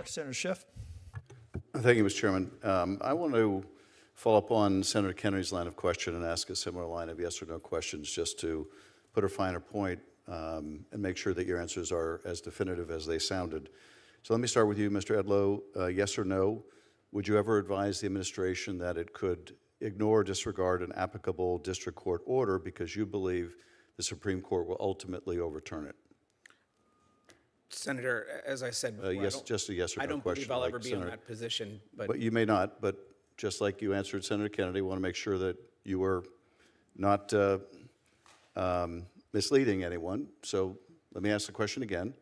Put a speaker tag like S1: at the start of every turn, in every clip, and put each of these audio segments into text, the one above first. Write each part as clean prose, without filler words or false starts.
S1: Chair. Senator Schiff.
S2: Thank you, Mr. Chairman. I want to follow up on Senator Kennedy's line of question and ask a similar line of yes or no questions just to put a finer point and make sure that your answers are as definitive as they sounded. So let me start with you, Mr. Edlow. Yes or no, would you ever advise the administration that it could ignore or disregard an applicable district court order because you believe the Supreme Court will ultimately overturn it?
S3: Senator, as I said before,
S2: yes, just a yes or no question.
S3: I don't believe I'll
S2: like
S3: ever be
S2: Senator,
S3: in that position.
S2: but you may not. But just like you answered Senator Kennedy, I want to make sure that you were not misleading anyone. So let me ask the question again.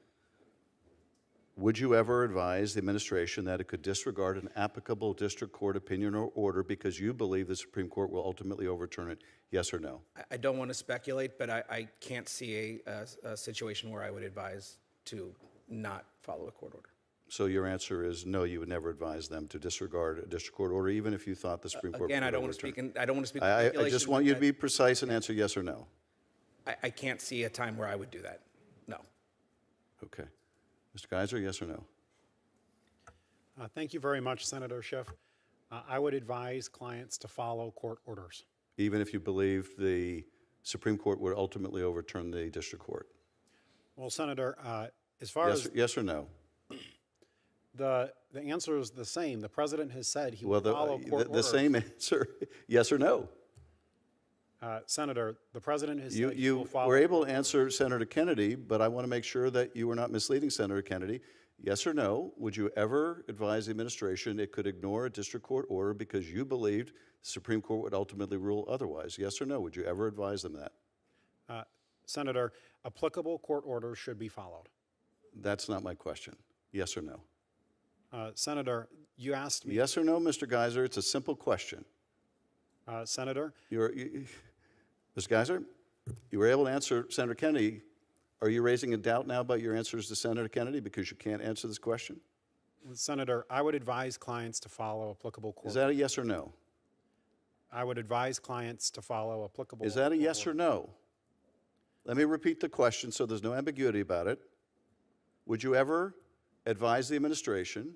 S2: Would you ever advise the administration that it could disregard an applicable district court opinion or order because you believe the Supreme Court will ultimately overturn it? Yes or no?
S3: I don't want to speculate, but I can't see a situation where I would advise to not follow a court order.
S2: So your answer is no, you would never advise them to disregard a district court order, even if you thought the Supreme Court
S3: Again,
S2: would
S3: I don't want to
S2: overturn
S3: speak. I don't want to speak.
S2: I just want you to be precise and answer yes or no.
S3: I can't see a time where I would do that. No.
S2: Okay. Mr. Geiser, yes or no?
S4: Thank you very much, Senator Schiff. I would advise clients to follow court orders.
S2: Even if you believe the Supreme Court would ultimately overturn the district court?
S4: Well, Senator, as far as
S2: yes or no?
S4: the answer is the same. The president has said he will follow court orders.
S2: The same answer, yes or no?
S4: Senator, the president has said he will follow.
S2: You were able to answer Senator Kennedy, but I want to make sure that you were not misleading Senator Kennedy. Yes or no, would you ever advise the administration it could ignore a district court order because you believed the Supreme Court would ultimately rule otherwise? Yes or no, would you ever advise them that?
S4: Senator, applicable court orders should be followed.
S2: That's not my question. Yes or no?
S4: Senator, you asked me.
S2: Yes or no, Mr. Geiser? It's a simple question.
S4: Senator?
S2: Mr. Geiser, you were able to answer Senator Kennedy. Are you raising a doubt now about your answers to Senator Kennedy because you can't answer this question?
S4: Senator, I would advise clients to follow applicable court orders.
S2: Is that a yes or no?
S4: I would advise clients to follow applicable.
S2: Is that a yes or no? Let me repeat the question so there's no ambiguity about it. Would you ever advise the administration,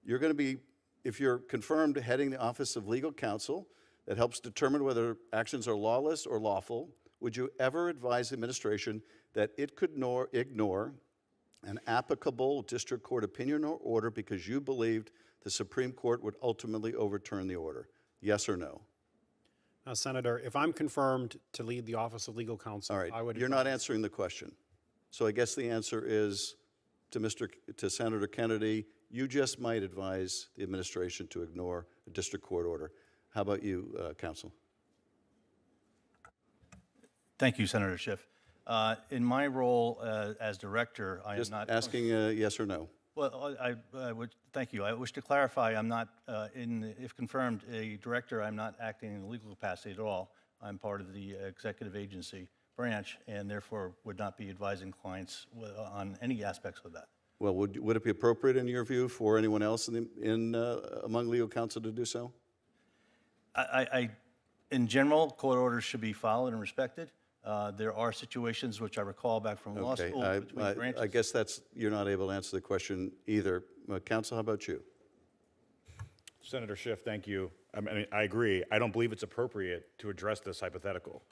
S2: you're going to be, if you're confirmed, heading the Office of Legal Counsel that helps determine whether actions are lawless or lawful, would you ever advise the administration that it could ignore an applicable district court opinion or order because you believed the Supreme Court would ultimately overturn the order? Yes or no?
S4: Senator, if I'm confirmed to lead the Office of Legal Counsel,
S2: All right,
S4: I would.
S2: You're not answering the question. So I guess the answer is to Senator Kennedy, you just might advise the administration to ignore a district court order. How about you, counsel?
S5: Thank you, Senator Schiff. In my role as director, I
S2: Just
S5: am not
S2: asking yes or no.
S5: Well, I would thank you. I wish to clarify. I'm not, if confirmed, a director. I'm not acting in a legal capacity at all. I'm part of the executive agency branch, and therefore would not be advising clients on any aspects of that.
S2: Well, would it be appropriate in your view for anyone else among legal counsel to do so?
S5: In general, court orders should be followed and respected. There are situations which I recall back from law school between branches.
S2: I guess you're not able to answer the question either. Counsel, how about you?
S6: Senator Schiff, thank you. I mean, I agree. I don't believe it's appropriate to address this hypothetical.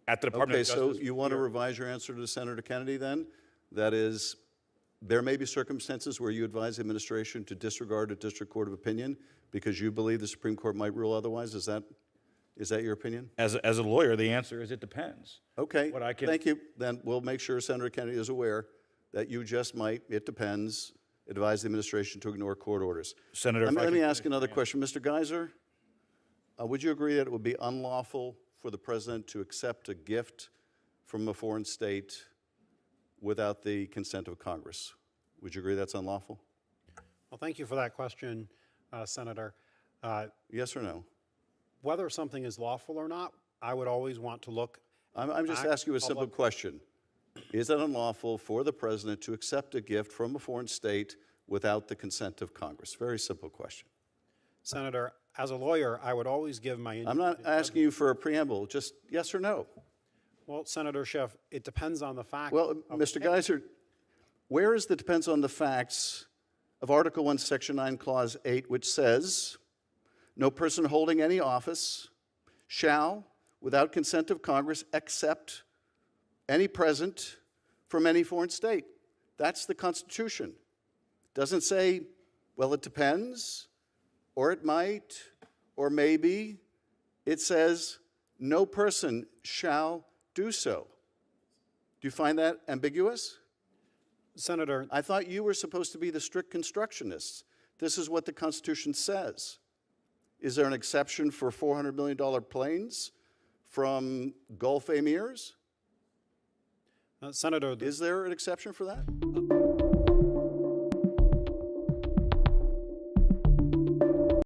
S6: At the Department of Justice.
S2: Okay, so you want to revise your answer to Senator Kennedy then? That is, there may be circumstances where you advise the administration to disregard a district court of opinion because you believe the Supreme Court might rule otherwise. Is that your opinion?
S6: As a lawyer, the answer is it depends.
S2: Okay, thank you. Then we'll make sure Senator Kennedy is aware that you just might, it depends, advise the administration to ignore court orders.
S6: Senator,
S2: let me ask another question. Mr. Geiser, would you agree that it would be unlawful for the president to accept a gift from a foreign state without the consent of Congress? Would you agree that's unlawful?
S4: Well, thank you for that question, Senator.
S2: Yes or no?
S4: Whether something is lawful or not, I would always want to look.
S2: I'm just asking you a simple question. Is it unlawful for the president to accept a gift from a foreign state without the consent of Congress? Very simple question.
S4: Senator, as a lawyer, I would always give my.
S2: I'm not asking you for a preamble, just yes or no.
S4: Well, Senator Schiff, it depends on the fact.
S2: Well, Mr. Geiser, where is the depends on the facts of Article 1, Section 9, Clause 8, which says, no person holding any office shall, without consent of Congress, accept any present from any foreign state. That's the Constitution. Doesn't say, well, it depends, or it might, or maybe. It says, no person shall do so. Do you find that ambiguous?
S4: Senator,
S2: I thought you were supposed to be the strict constructionists. This is what the Constitution says. Is there an exception for $400 million planes from Gulf emirs?
S4: Senator,
S2: Is there an exception for that?